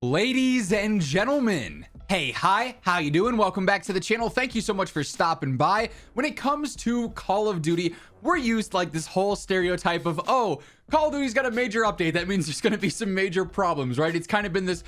Ladies and gentlemen, hey, hi, how you doing? Welcome back to the channel. Thank you so much for stopping by. When it comes to Call of Duty, we're used like this whole stereotype of, oh, Call of Duty's got a major update. That means there's going to be some major problems, right? It's kind of been this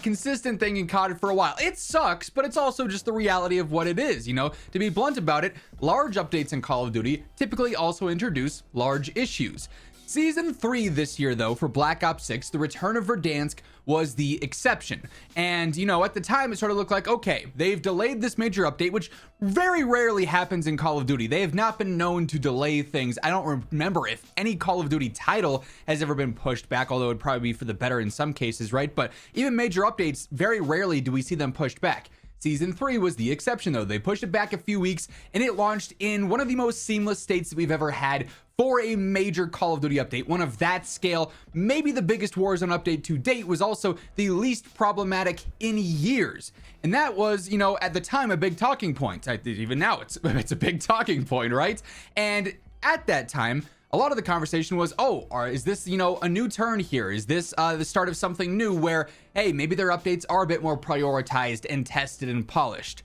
consistent thing in COD for a while. It sucks, but it's also just the reality of what it is, you know? To be blunt about it, large updates in Call of Duty typically also introduce large issues. Season 3 this year, though, for Black Ops 6, the return of Verdansk was the exception. And, you know, at the time, it sort of looked like, okay, they've delayed this major update, which very rarely happens in Call of Duty. They have not been known to delay things. I don't remember if any Call of Duty title has ever been pushed back, although it'd probably be for the better in some cases, right? But even major updates, very rarely do we see them pushed back. Season 3 was the exception, though. They pushed it back a few weeks, and it launched in one of the most seamless states that we've ever had for a major Call of Duty update. One of that scale, maybe the biggest Warzone update to date, was also the least problematic in years. And that was, you know, at the time, a big talking point. Even now, it's a big talking point, right? And at that time, a lot of the conversation was, oh, is this, you know, a new turn here? Is this the start of something new where, hey, maybe their updates are a bit more prioritized and tested and polished?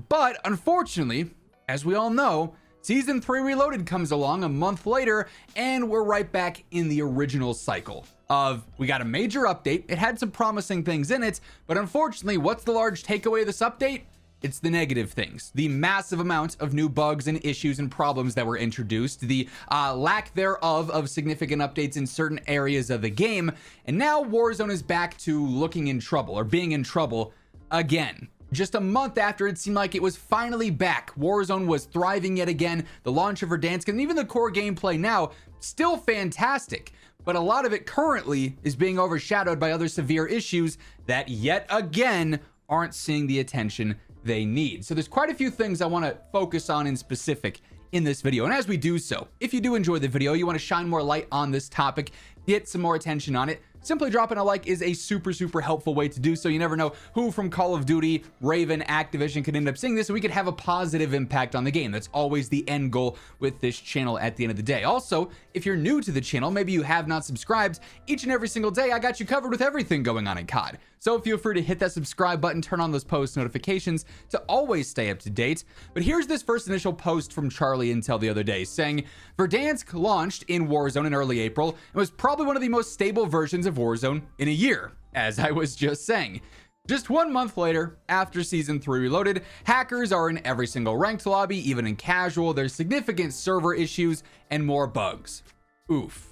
But unfortunately, as we all know, Season 3 Reloaded comes along a month later, and we're right back in the original cycle of, we got a major update. It had some promising things in it, but unfortunately, what's the large takeaway of this update? It's the negative things, the massive amount of new bugs and issues and problems that were introduced, the lack thereof of significant updates in certain areas of the game, and now Warzone is back to looking in trouble, or being in trouble again. Just a month after it seemed like it was finally back, Warzone was thriving yet again, the launch of Verdansk, and even the core gameplay now, still fantastic. But a lot of it currently is being overshadowed by other severe issues that yet again aren't seeing the attention they need. So there's quite a few things I want to focus on in specific in this video. And as we do so, if you do enjoy the video, you want to shine more light on this topic, get some more attention on it, simply dropping a like is a super helpful way to do so. You never know who from Call of Duty, Raven, Activision could end up seeing this, and we could have a positive impact on the game. That's always the end goal with this channel at the end of the day. Also, if you're new to the channel, maybe you have not subscribed, each and every single day I got you covered with everything going on in COD. So feel free to hit that subscribe button, turn on those post notifications to always stay up to date. But here's this first initial post from Charlie Intel the other day saying, Verdansk launched in Warzone in early April and was probably one of the most stable versions of Warzone in a year, as I was just saying. Just 1 month later, after Season 3 Reloaded, hackers are in every single ranked lobby, even in casual. There's significant server issues and more bugs. Oof.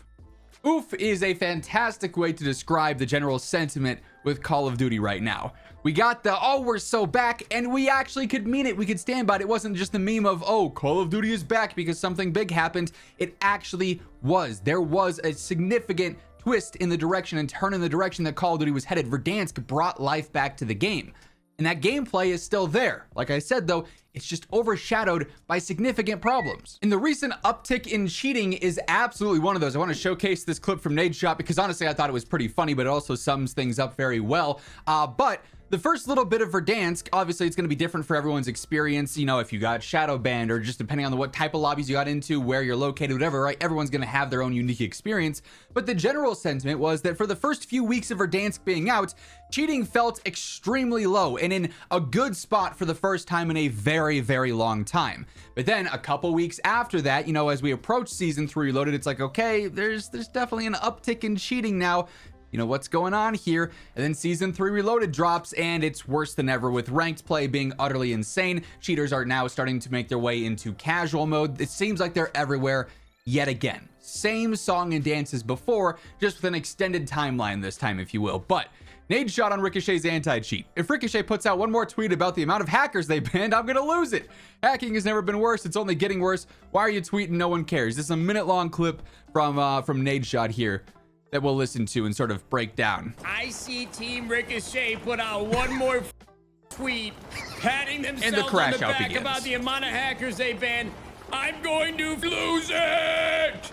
Oof is a fantastic way to describe the general sentiment with Call of Duty right now. We got the, oh, we're so back, and we actually could mean it. We could stand by it. It wasn't just the meme of, oh, Call of Duty is back because something big happened. It actually was. There was a significant twist in the direction and turn in the direction that Call of Duty was headed. Verdansk brought life back to the game. And that gameplay is still there. Like I said, though, it's just overshadowed by significant problems. And the recent uptick in cheating is absolutely one of those. I want to showcase this clip from Nadeshot because honestly, I thought it was pretty funny, but it also sums things up very well. But the first little bit of Verdansk, obviously it's going to be different for everyone's experience. You know, if you got shadow banned or just depending on what type of lobbies you got into, where you're located, whatever, right? Everyone's going to have their own unique experience. But the general sentiment was that for the first few weeks of Verdansk being out, cheating felt extremely low and in a good spot for the first time in a very long time. But then a couple weeks after that, you know, as we approach Season 3 Reloaded, it's like, okay, there's definitely an uptick in cheating now. You know, what's going on here? And then Season 3 Reloaded drops, and it's worse than ever with ranked play being utterly insane. Cheaters are now starting to make their way into casual mode. It seems like they're everywhere yet again. Same song and dance as before, just with an extended timeline this time, if you will. But Nadeshot on Ricochet's anti-cheat. If Ricochet puts out one more tweet about the amount of hackers they banned, I'm gonna lose it. Hacking has never been worse. It's only getting worse. Why are you tweeting? No one cares. This is a minute-long clip from Nadeshot here that we'll listen to and sort of break down. I see Team Ricochet put out one more tweet, patting themselves on the back about the amount of hackers they banned. I'm going to lose it!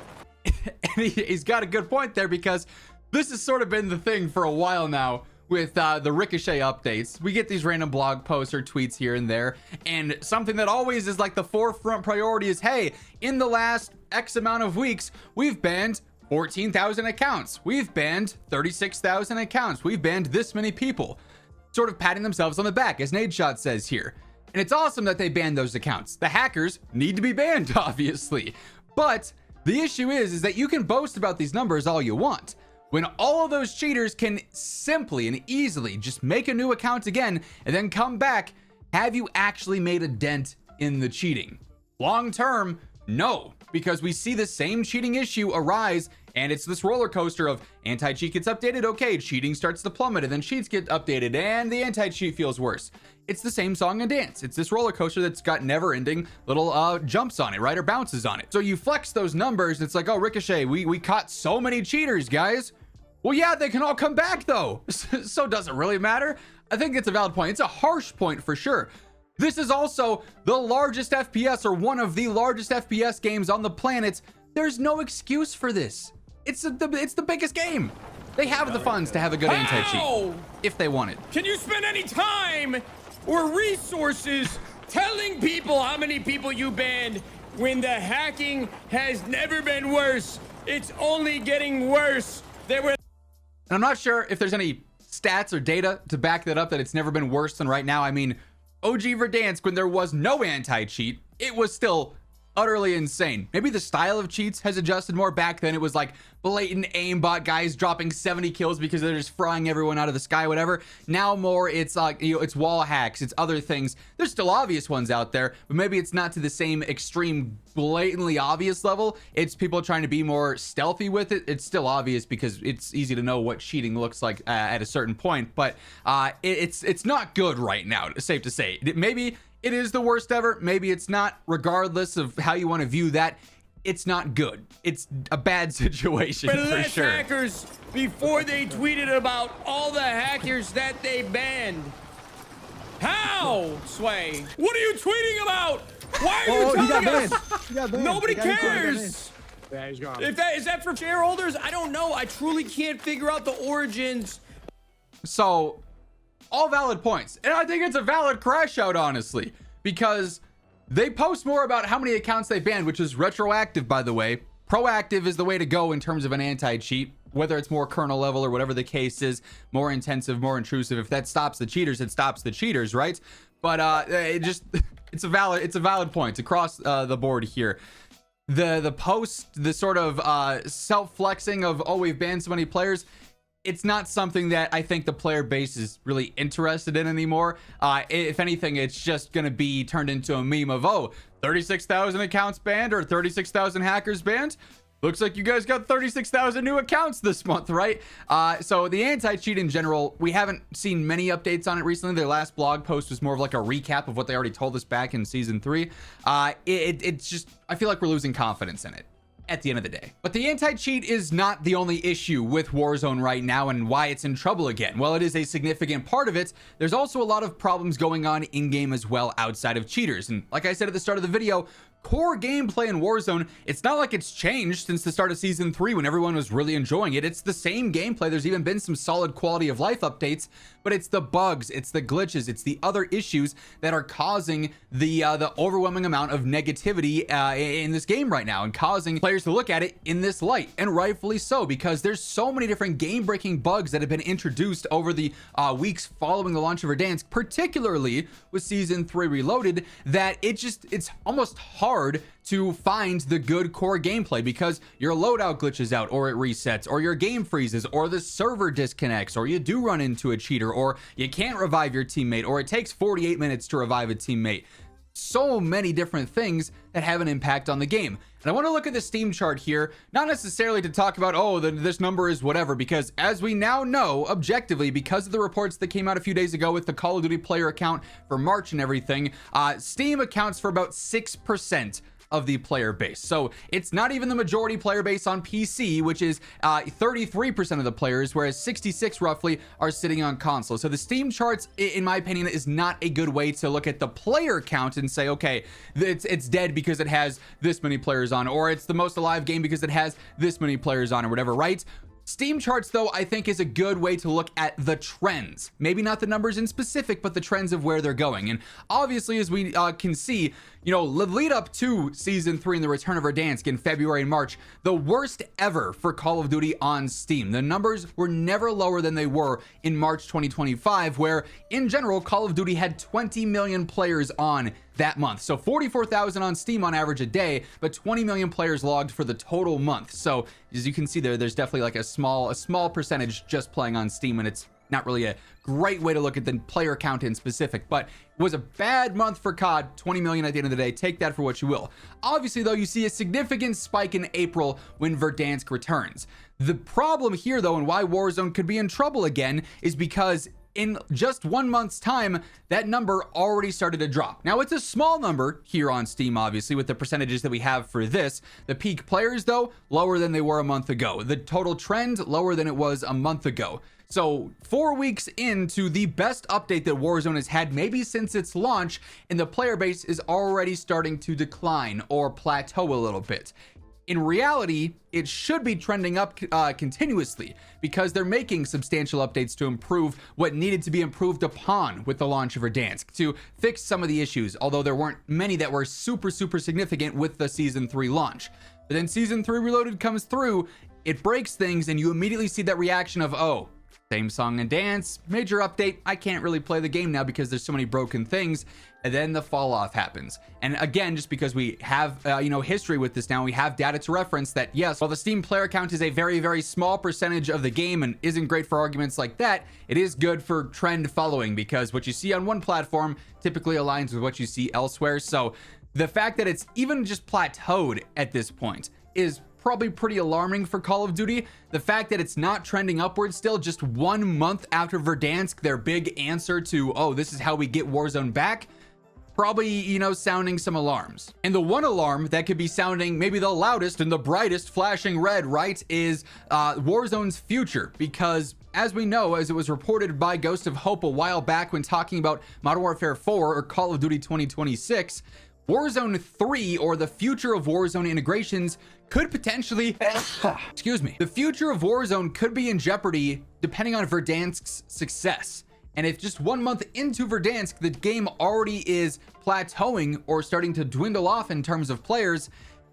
And he's got a good point there because this has sort of been the thing for a while now with the Ricochet updates. We get these random blog posts or tweets here and there, and something that always is like the forefront priority is, hey, in the last X amount of weeks, we've banned 14,000 accounts. We've banned 36,000 accounts. We've banned this many people. Sort of patting themselves on the back, as Nadeshot says here. And it's awesome that they banned those accounts. The hackers need to be banned, obviously. But the issue is that you can boast about these numbers all you want, when all of those cheaters can simply and easily just make a new account again and then come back. Have you actually made a dent in the cheating? Long term, no, because we see the same cheating issue arise, and it's this roller coaster of anti-cheat gets updated, okay, cheating starts to plummet, and then cheats get updated, and the anti-cheat feels worse. It's the same song and dance. It's this roller coaster that's got never-ending little jumps on it, right, or bounces on it. So you flex those numbers, and it's like, oh, Ricochet, we caught so many cheaters, guys. Well, yeah, they can all come back, though. So does it really matter? I think it's a valid point. It's a harsh point for sure. This is also the largest FPS, or one of the largest FPS games on the planet. There's no excuse for this. It's the biggest game. They have the funds to have a good anti-cheat if they want it. Can you spend any time or resources telling people how many people you banned when the hacking has never been worse? It's only getting worse. And I'm not sure if there's any stats or data to back that up, that it's never been worse than right now. I mean, OG Verdansk, when there was no anti-cheat, it was still utterly insane. Maybe the style of cheats has adjusted more. Back then it was like blatant aimbot guys dropping 70 kills because they're just frying everyone out of the sky, whatever. Now more it's like, you know, it's wall hacks, it's other things. There's still obvious ones out there, but maybe it's not to the same extreme blatantly obvious level. It's people trying to be more stealthy with it. It's still obvious because it's easy to know what cheating looks like at a certain point, but it's not good right now, safe to say. Maybe it is the worst ever, maybe it's not. Regardless of how you want to view that, it's not good. It's a bad situation for sure. Hackers, before they tweeted about all the hackers that they banned. How, Sway? What are you tweeting about? Why are you telling us? Nobody cares. Yeah, he's gone. Is that for shareholders? I don't know. I truly can't figure out the origins. So, all valid points, and I think it's a valid crash out, honestly, because they post more about how many accounts they banned, which is retroactive, by the way. Proactive is the way to go in terms of an anti-cheat, whether it's more kernel level or whatever the case is, more intensive, more intrusive. If that stops the cheaters, it stops the cheaters, right? But it's a valid point across the board here. The post, the sort of self-flexing of, oh, we've banned so many players, it's not something that I think the player base is really interested in anymore. If anything, it's just going to be turned into a meme of, oh, 36,000 accounts banned or 36,000 hackers banned. Looks like you guys got 36,000 new accounts this month, right? So the anti-cheat in general, we haven't seen many updates on it recently. Their last blog post was more of like a recap of what they already told us back in season 3. It's just, I feel like we're losing confidence in it at the end of the day. But the anti-cheat is not the only issue with Warzone right now and why it's in trouble again. While it is a significant part of it, there's also a lot of problems going on in-game as well outside of cheaters. And like I said at the start of the video, core gameplay in Warzone, it's not like it's changed since the start of season 3 when everyone was really enjoying it. It's the same gameplay. There's even been some solid quality of life updates, but it's the bugs, it's the glitches, it's the other issues that are causing the overwhelming amount of negativity in this game right now, and causing players to look at it in this light, and rightfully so, because there's so many different game-breaking bugs that have been introduced over the weeks following the launch of Verdansk, particularly with season 3 Reloaded, that it's almost hard to find the good core gameplay because your loadout glitches out, or it resets, or your game freezes, or the server disconnects, or you do run into a cheater, or you can't revive your teammate, or it takes 48 minutes to revive a teammate. So many different things that have an impact on the game. And I want to look at the Steam chart here, not necessarily to talk about, oh, this number is whatever, because as we now know, objectively, because of the reports that came out a few days ago with the Call of Duty player account for March and everything, Steam accounts for about 6% of the player base. So it's not even the majority player base on PC, which is 33% of the players, whereas 66 roughly are sitting on console. So the Steam charts, in my opinion, is not a good way to look at the player count and say, okay, it's dead because it has this many players on, or it's the most alive game because it has this many players on, or whatever, right? Steam charts, though, I think is a good way to look at the trends. Maybe not the numbers in specific, but the trends of where they're going. And obviously, as we can see, you know, the lead up to Season 3 and the return of Verdansk in February and March, the worst ever for Call of Duty on Steam. The numbers were never lower than they were in March 2025, where, in general, Call of Duty had 20 million players on that month. So 44,000 on Steam on average a day, but 20 million players logged for the total month. So as you can see there's definitely like a small percentage just playing on Steam, and it's not really a great way to look at the player count in specific, but it was a bad month for COD. 20 million at the end of the day. Take that for what you will. Obviously, though, you see a significant spike in April when Verdansk returns. The problem here, though, and why Warzone could be in trouble again, is because in just 1 month's time, that number already started to drop. Now, it's a small number here on Steam, obviously, with the percentages that we have for this. The peak players, though, lower than they were a month ago. The total trend, lower than it was a month ago. So 4 weeks into the best update that Warzone has had maybe since its launch, and the player base is already starting to decline or plateau a little bit. In reality, it should be trending up continuously because they're making substantial updates to improve what needed to be improved upon with the launch of Verdansk, to fix some of the issues, although there weren't many that were super significant with the Season 3 launch. But then Season 3 Reloaded comes through, it breaks things, and you immediately see that reaction of, oh, same song and dance, major update, I can't really play the game now because there's so many broken things. And then the fall off happens. And again, just because we have, history with this now, we have data to reference that, yes, while the Steam player count is a very small percentage of the game and isn't great for arguments like that, it is good for trend following because what you see on one platform typically aligns with what you see elsewhere. So the fact that it's even just plateaued at this point is probably pretty alarming for Call of Duty. The fact that it's not trending upwards still just 1 month after Verdansk, their big answer to, oh, this is how we get Warzone back, probably, sounding some alarms. And the one alarm that could be sounding maybe the loudest and the brightest flashing red, right, is Warzone's future. Because as we know, as it was reported by Ghost of Hope a while back when talking about Modern Warfare 4 or Call of Duty 2026, Warzone 3, or the future of Warzone integrations, could potentially, the future of Warzone could be in jeopardy depending on Verdansk's success. And if just 1 month into Verdansk, the game already is plateauing or starting to dwindle off in terms of players,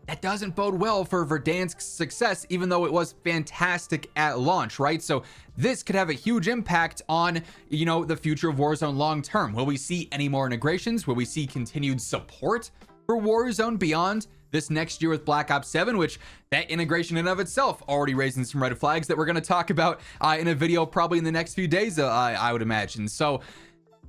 that doesn't bode well for Verdansk's success, even though it was fantastic at launch, right? So this could have a huge impact on, the future of Warzone long term. Will we see any more integrations? Will we see continued support for Warzone beyond this next year with Black Ops 7, which that integration in of itself already raising some red flags that we're going to talk about in a video probably in the next few days, I would imagine. So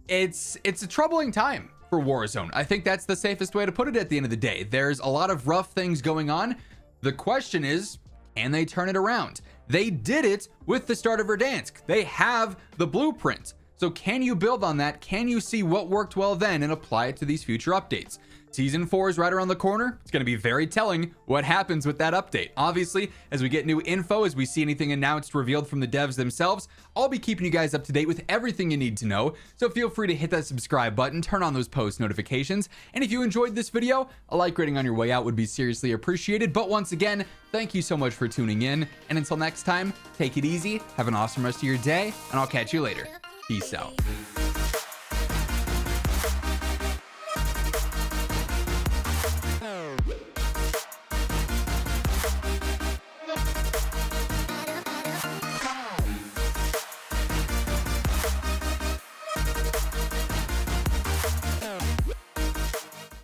it's a troubling time for Warzone. I think that's the safest way to put it at the end of the day. There's a lot of rough things going on. The question is, can they turn it around? They did it with the start of Verdansk. They have the blueprint. So can you build on that? Can you see what worked well then and apply it to these future updates? Season 4 is right around the corner. It's going to be very telling what happens with that update. Obviously, as we get new info, as we see anything announced, revealed from the devs themselves, I'll be keeping you guys up to date with everything you need to know. So feel free to hit that subscribe button, turn on those post notifications. And if you enjoyed this video, a like rating on your way out would be seriously appreciated. But once again, thank you so much for tuning in. And until next time, take it easy, have an awesome rest of your day, and I'll catch you later. Peace out.